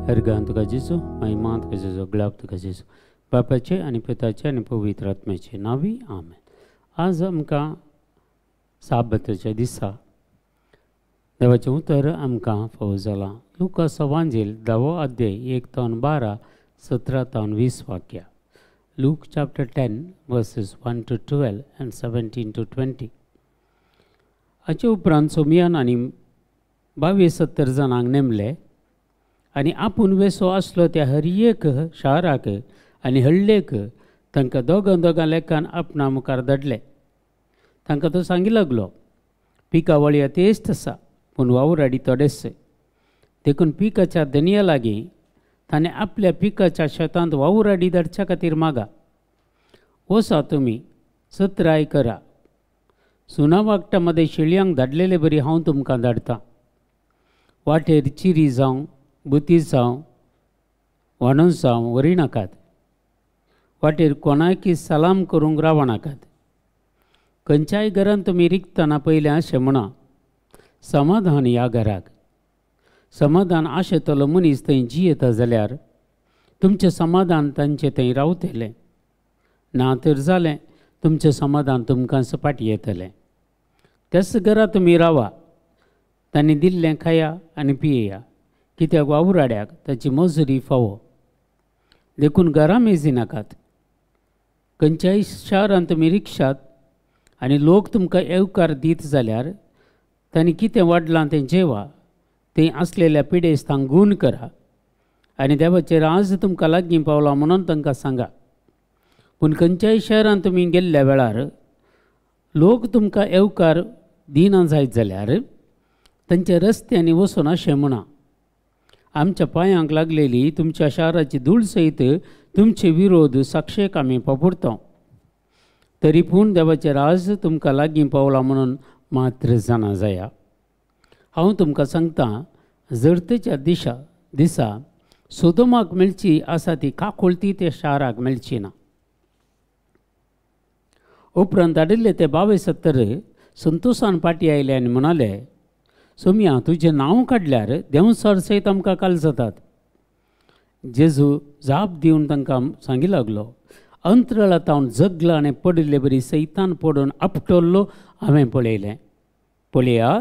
हरगान तुका जेजू, महिमा तुका जेजू, ग्लाब तुका जेजू, बापाचे आनी पिताचे आनी पवित्र आत्म्याचे नावी आमेन. आज आमकां साबताच्या दिसा देवाचें उतर आमकां फावो जालां. लुकास एवांजेल 10 अध्याय 1-12, 17-20 Luke chapter 10 verses 1-12 and 17-20. हाचे उपरांत सोमियान आनी 22-70 जाणांक नेमले आनी आपूण वेसो आसलो त्या हर एक शाराक आनी हळ्ळेक तांकां दोगां लेखान आपणा मुखार धाडले. तांकां तो सांगी लागलो, पिकावळी तेस्त आसा पूण वावुराडी थोडेच. देखून पिकाच्या धनिया लागीं ताणें आपल्या पिकाच्या शेतांत वावुराडी धाडच्या खातीर मागा. वसा तुमी सत्राय करा. सुना वागटा मदें शेळयांक धाडलेले बरी हांव तुमकां धाडटां. वाटेर चिरी जावं बुती जावं वाणूस जावं व्हरी नाकात. वाटेर कोणाकी सलाम करूंक रावनाकात. खंयच्याय घरांत तुमी रिकतना पयलें अशें म्हणा, समाधान ह्या घराक. समाधान आशेतलो मनीस थंय जियेता जाल्यार तुमचें समाधान तांचे थंय रावतलें. ना तर जालें तुमचें समाधान तुमकां सपाट येतलें. त्याच घरा तुमी रावा. तांणी दिल्लें खाया आनी पियेया, कित्याक वावुराड्याक ताची मजुरी फावो. देखून घरां मेजी नाकात. खंयच्याय शारांत तुमी रिक्षात आनी लोक तुमकां येवकार दीत जाल्यार तांणी कितें वाडलां तें जेवा. थंय आसलेल्या पिडेस्तांक गूण करा आनी देवाचें राज तुमकां लागीं पावलां म्हणून तांकां सांगा. पूण खंयच्याय शहरांत तुमी गेल्ल्या वेळार लोक तुमकां येवकार दिना जायत जाल्यार तांच्या रस्त्यांनी वचून अशें म्हणा, आमच्या पांयांक लागलेली तुमच्या शाराची धूळ सयत तुमचे विरोध साक्षेक आमी वापरता. तरी पूण देवाचें राज तुमकां लागीं पावलां म्हणून मात्र जाणा जाया. हांव तुमकां सांगतां, जर्तेच्या दिसा सोदोमाक मेळची आसा ती काकोळती त्या शाराक मेळची ना. उपरांत धाडिल्ले ते 22-70 संतोशान पाटी आयले आनी म्हणाले, सोम्या तुजें नांव काडल्यार देंवचार सयत आमकां काल जातात. जेजू जाप दिवन तांकां सांगी लागलो, अंतराळांत जगला आनी पडिल्ले बरी सैतान पडून आपटल्लो हांवें पळयलें. पळया,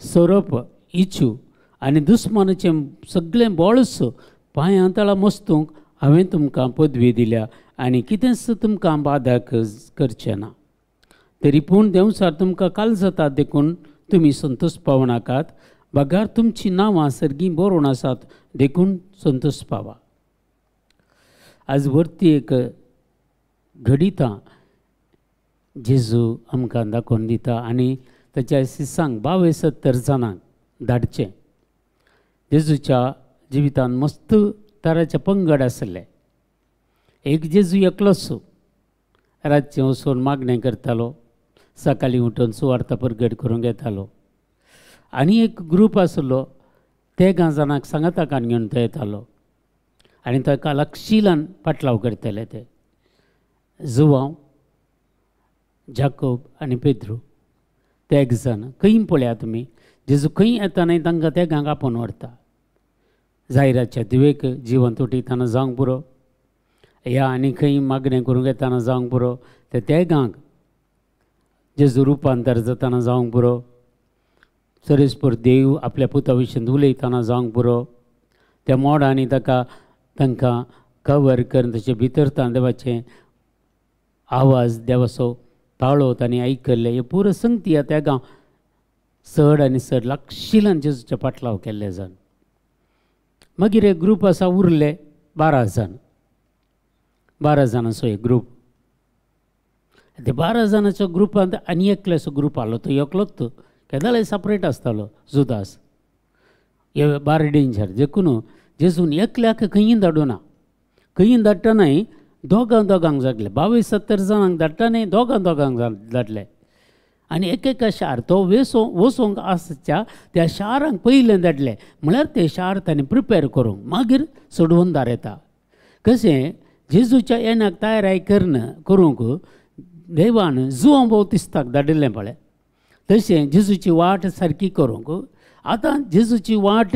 सोरोप इचू आनी दुस्मानाचें सगळें बळस पांयां तळा मस्तूंक हांवें तुमकां पदवी दिल्या आनी कितेंच तुमकां बाधक करचें ना. तरी पूण देंवचार तुमकां काल जातात देखून तुमी संतोश पावनाकात. बागार तुमची नांवां सर्गीं बरोवन आसात देखून संतोश पावा. आज वर्ती एक घडितां जेजू आमकां दाखोवन दिता आनी ताच्या शिसांक 22-70 जाणांक धाडचें. जेजूच्या जिवितांत मस्त तराचे पंगड आसले. एक जेजू एकलोच रातचें वचून मागणें करतालो, सकाळीं उठून सुवार्ता परगट करूंक येतालो. आनी एक ग्रूप आसलो, ते 10 जाणांक सांगाताकान घेवन तो येतालो आनी ताका लागशिलान पाटलाव करताले. ते जुवांव, जाकोब आनी पेद्रू ते 1 जण. खंय पळया तुमी, जेजू खंय येता न्हय तांकां ते 10 आपोवन व्हरता. जायराच्या दिवेक जिवन तुटयतना जावंक पुरो, या आनी खंय मागणें करूंक येताना जावंक पुरो, ते 10 जेजू रुपांतर जाताना जावंक पुरो, सरेस्पर देव आपल्या पुता विशीं उलयतना जावंक पुरो, त्या मोडांनी तांकां कवर करून तशें भितरता देवाचें आवाज, देवाचो ताळो तांणी आयकल्ले. हे पुरो संगती त्या चड आनी चड लागशिलान जेजूचे पाटलाव केल्ले जाण. मागीर एक ग्रूप आसा उरले 12 जाण. 12 जाणांचो एक ग्रूप. ते 12 जाणांच्या ग्रुपांत आनी एकल्याचो ग्रूप आसलो, तो एकलोच केदाले सपरेट आसतालो, जुदास. हे बार डेंजर. देखून जेजून एकल्याक खंय धाडूना. खंय धाडटनाय दोगांक जागले. 22-70 जाणांक धाडटनाय दोगांक धाडले. आनी एकेका शार तो वचोंक आसच्या त्या शारांक पयलें धाडलें. म्हळ्यार ते शार ताणें प्रिपेर करूंक मागीर सोडवून दारयता. कशें जेजूच्या येण्याक तयाराय करूंक देवान जुवां बौतिस्ताक धाडिल्लें पळय, तशें जेजूची वाट सारकी करूंक आतां जेजूची वाट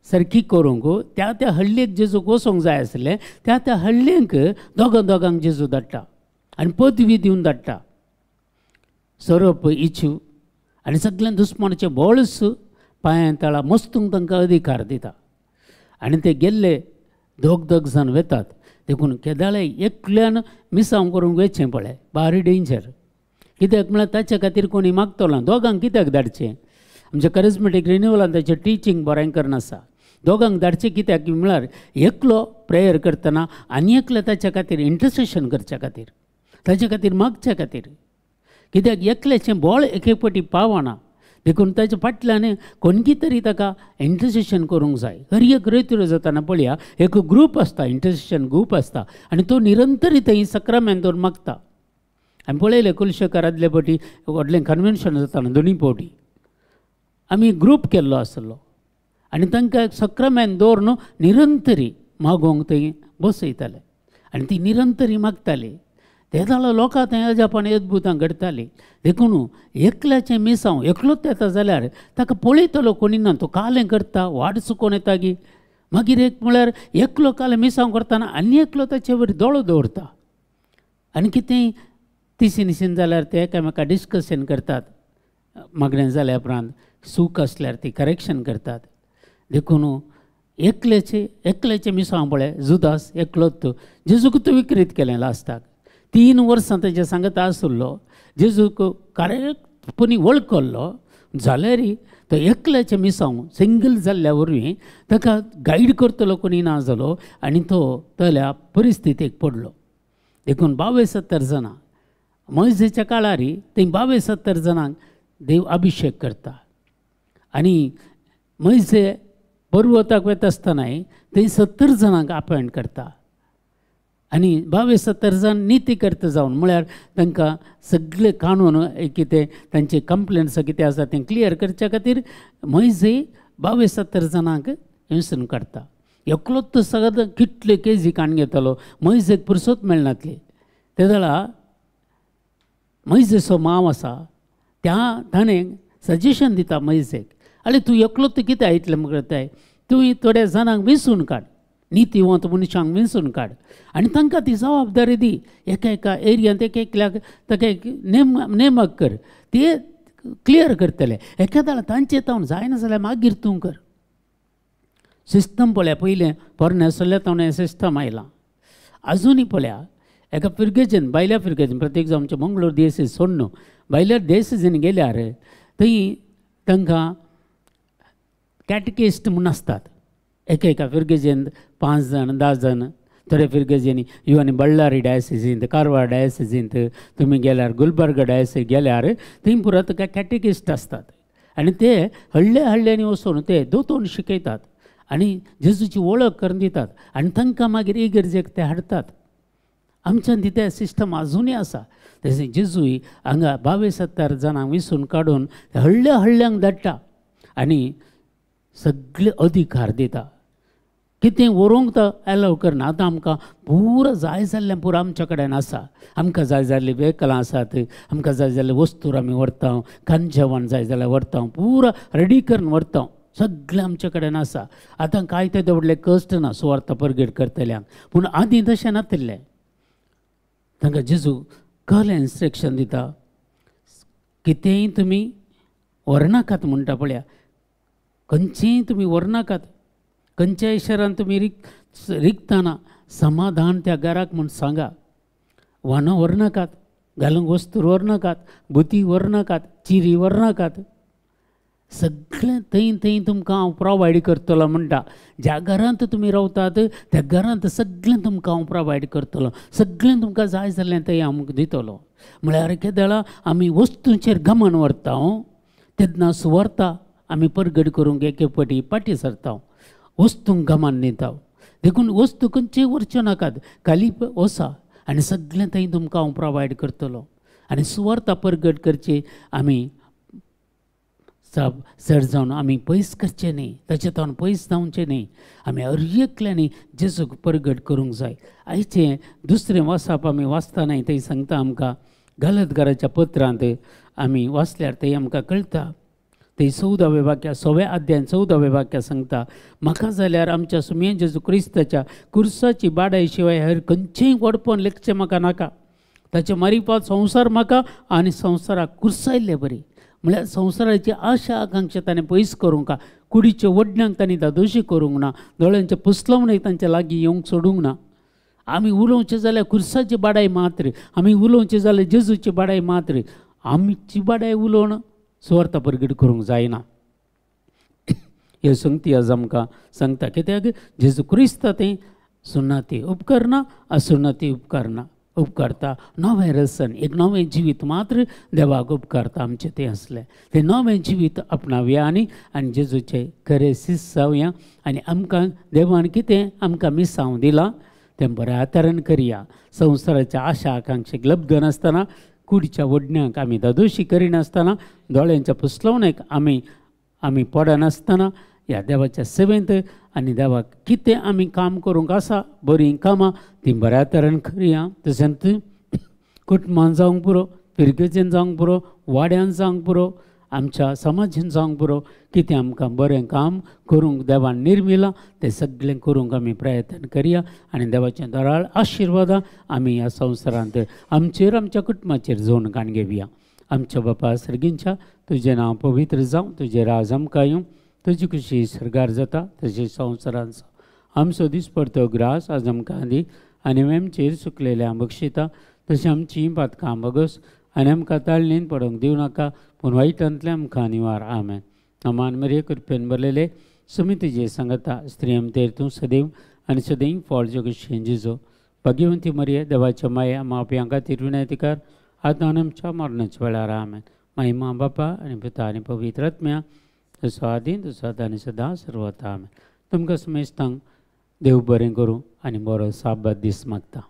सारकी करूंक त्या त्या हळ्ळेक जेजूक वचोंक जाय आसलें त्या त्या हळ्ळेक दोगांक जेजू धाडटा आनी पदवी दिवन धाडटा. सरप इच्छू आनी सगळ्या दुस्मानाचे बळस पांयां तळा मस्तूंक तांकां अधिकार दिता. आनी ते गेल्ले दोग जाण वेतात. देखून केदाळे एकल्यान मिसांव करूंक वेचचें पळय बारी डेंजर. कित्याक म्हळ्यार ताचे खातीर कोणी मागतलो दोगांक कित्याक धाडचें. आमच्या करिस्मेटीक रिन्युवलान ताचें टिचींग बरें करना आसा. दोगांक धाडचें कित्याक म्हळ्यार एकलो प्रेयर करतना आनी एकलो ताच्या खातीर इंटरसेशन करच्या खातीर ताचे खातीर मागच्या खातीर. कित्याक एकल्याचें बळ एक फावटी पावना. देखून ताच्या फाटल्यान कोणकी तरी ताका इंटरसेशन करूंक जाय. हर एक रेत्यो जाताना पळया एक ग्रूप आसता इंटरसेशन ग्रूप आसता आनी तो निरंतरी थंय सक्रामेंत दवरून मागता. आमी पळयलें कुलशेकार आदले फावटी व्हडलें कन्वेन्शन जाताना दोनी फावटी आमी ग्रूप केल्लो आसलो आनी तांकां सक्रामेंत दवरून निरंतरी मागोवंक थंय बसयताले आनी ती निरंतरी मागताली. ते जाल्यार लोकां थंय अजापान अद्भुतां घडटालीं. देखून एकल्याचें मिसांव एकलोच येता जाल्यार ताका पळयतलो कोणी ना. तो कालें करता वाट चुकोवन येता गी. मागीर एक म्हळ्यार एकलो कालें मिसांव करतना आनी एकलो ताचे वयर दोळो दवरता आनी कितेंय तिसीन जाल्यार ते एकामेका डिस्कशन करतात. मागणें जाल्या उपरांत सूख आसल्यार ती करेक्शन करतात. देखून एकल्याचें मिसांव पळय जुदास एकलोच जेजूक तो विकृत केलें लास्टाक. 3 वर्सां ताचे सांगता आसलो. जेजूक कार्यपणी वळखलो जाल्यार तो एकल्याचें मिसांव सिंगल जाल्ल्या वरवीं ताका गायड करतलो कोणी ना जालो आनी तो तल्या परिस्थितीक पडलो. देखून 72-70 जाणां मोइजेच्या काळार थंय 72-70 जाणांक देव अभिशेक करता. आनी मोइजे पर्वताक वता आसतनाय थंय 70 जाणांक अपॉयंट करता आनी 72-70 जाण निती करता जावन म्हळ्यार तांकां सगळे कानून कितें तांचे कंप्लेंट्स कितें आसा तें क्लियर करच्या खातीर मोइजे 72-70 जाणांक हिंसून काडटा. एकलोच सगळ्यां कितले केजी काण घेतलो मोइजेक पुरसोत मेळनातली. ते जाल्यार मोइजेचो मांव आसा ताणें सजेशन दिता मोइजेक आरे तूं एकलोच कितें आयतलें करताय तूं थोड्या जाणांक विंचून काड नितीवंत मनशांक विंचून काड आनी तांकां ती जबाबदारी दी. एका एरियांत एकल्याक ताका एक नेमक कर ते क्लियर करतले. एखाद्या तांचे तावन जायना जाल्यार मागीर तूं कर. सिस्टम पळया पयलें पोरणे आसले ताणें सिस्टम आयलां. आजुनी पळया एका फिरगेचेन भायल्या फिरगेचेन प्रत्येक जावन आमचे मंगळूर देसीस सोड न्हू भायल्या देसीसीन गेल्यार थंय तांकां कॅटकिस्ट म्हूण आसतात. एका फिरगेचेन 5 जाण 10 जाण. थोड्या फिरगेचेनी ह्यो आनी बಳ್ಳारी डायसिसींत कारवार डायसिसींत तुमी गेल्यार गुलबर्ग डायसिस गेल्यार थंय पुरो तुका कॅटेकिस्ट आसतात आनी ते हळ्ळ्यांनी वचून ते दोतोन शिकयतात आनी जेजूची वळख करून दितात आनी तांकां मागीर इगर्जेक ते हाडटात. आमच्यान तिथे सिस्टम अजुनूय आसा. तशें जेजूय हांगा 72-70 जाणांक विंचून काडून हळ्ळ्यांक धाडटा आनी सगळे अधिकार दिता. कितें व्हरूंक तो एलाव करना. आतां आमकां पुरो जाय जाल्लें पुरो आमच्या कडेन आसा. आमकां जाय जाल्लीं वेहिकलां आसात. आमकां जाय जाल्ले वस्तूर आमी व्हरता. खाण जेवण जाय जाल्यार व्हरता. पुरो रेडी करून व्हरता. सगळें आमचे कडेन आसा. आतां कांय ते व्हडले कश्ट ना सुवार्थ परगट करतल्यांक. पूण आदीं तशें नासलें. तांकां जेजू कसलें इन्स्ट्रक्शन दिता. कितेंय तुमी व्हरनाकात म्हणटा पळया. खंयचेंय तुमी व्हरनाकात. खंयच्याय शारान तुमी रिकतना समाधान त्या घराक म्हूण सांगा. वानो व्हरनाकात. घालूंक वस्तूर व्हरनाकात. बुती व्हरनाकात. चिरी व्हरनाकात. सगळें थंय तुमकां हांव प्रोवायड करतलो म्हणटा. ज्या घरांत तुमी रावतात त्या घरांत सगळें तुमकां हांव प्रोवायड करतलो. सगळें तुमकां जाय जाल्लें थंय हांव दितलो. म्हळ्यार केदाळा आमी वस्तूंचेर घमंड व्हरता. तेन्ना सुवार्ता आमी परगट करूंक एके फावटी फाटीं सरता. वस्तूंक घमंड दिता. देखून वस्तू खंयच्योय व्हरच्यो नाकात. खाली वसा आनी सगळें थंय तुमकां हांव प्रोवायड करतलो. आनी सुवार्ता परगट करची आमी चड जावन आमी पयस करचें न्ही. ताचे तावन पयस जावचें न्ही. आमी हर एकल्यांनी जेजूक परगट करूंक जाय. आयचें दुसरें वाचप आमी वाचतना थंय सांगता आमकां गलत घराच्या पत्रांत आमी वाचल्यार थंय आमकां कळटा ते 14वे वाक्या 6व्या अध्यायान 14वे वाक्या सांगता, म्हाका जाल्यार आमच्या सुमयेन जेजू क्रिस्ताच्या कुर्साची बाडाय शिवाय हेर खंयचेंय वडपण लेखचें म्हाका नाका. ताचे मारिपात संवसार म्हाका आनी संवसाराक कुर्सायल्ले बरी. म्हळ्यार संवसाराची आशा आकांक्षा ताणें पयस करूंक ना, कुडीच्या वडण्यांक तांणी दादोशी करूंक ना, दोळ्यांच्या पुसलवणेक तांच्या लागीं येवंक सोडूंक ना. आमी उलोवचें जाल्यार कुर्साची बाडाय मात्र, आमी उलोवचें जाल्यार जेजूची बाडाय मात्र. आमची बाडाय उलोवन सुवार्ता प्रगट करूंक जायना. ह्यो संगती आज आमकां सांगता, कित्याक जेजू क्रिस्त तें सुनाती उपकारना, असुनाती उपकारना उपकारता. नवें रसन, एक नवें जिवीत मात्र देवाक उपकारता. आमचें तें असलें तें नवें जिवीत आपणावया आनी जेजूचे खरें शिश्य जावया. आनी आमकां देवान कितें आमकां मिसांव दिलां तें बरें आतरण करया. संवसाराच्या आशा आकांक्षेक लब्ध नासतना, कुडीच्या वडण्यांक आमी दादोशी करिनासतना, दोळ्यांच्या पुसलवणेक आमी पडनासतना ह्या देवाच्या सेवेंत आनी देवाक कितें आमी काम करूंक आसा, बरीं कामां तीं बऱ्या तरेन करया. तशेंच कुटुंबान जावंक पुरो, पिरकेचें जावंक पुरो, वाड्यान जावंक पुरो, आमच्या समाजान जावंक पुरो, कितें आमकां बरें काम करूंक देवान निर्मिलां तें सगळें करूंक आमी प्रयत्न करया. आनी देवाचें दराळ आशिर्वादां आमी ह्या संवसारांत आमचेर आमच्या कुटुंबाचेर जोडून काण घेवया. आमच्या बापा सर्गींच्या तुजें नांव पवित्र जावं, तुजें राज आमकां येवं, तुजी खुशी सरगार जाता तशें संवसारांचो आमचो दिसपडतो ग्रास आज आमकां दी. आनी आमचेर सुकलेल्या बक्षिता तशें आमची पातकां बगस आनी आमकां ताळणेन पडोवंक दिवं नाका, पूण वायटांतल्यान आमकां निवार. आमेन. नमान मरे कृपेन भरलेले सुमी तुजे सांगता, स्त्री आमचेर तूं सदैव आनी सदैव फळ कशें जिजो. भाग्यवंती मरिये देवाच्या माया मापयां खातीर विनंती आतां आनी आमच्या मरणाच्या वेळार. आमेन. महिमा बापा आनी पिता आनी पवित्र आत्म्या तसो आदीं तसो आतां आनी सदां सर्वता. आमेन. तुमकां समेस्तांक देव बरें करूं आनी बरो साबात दीस मागता.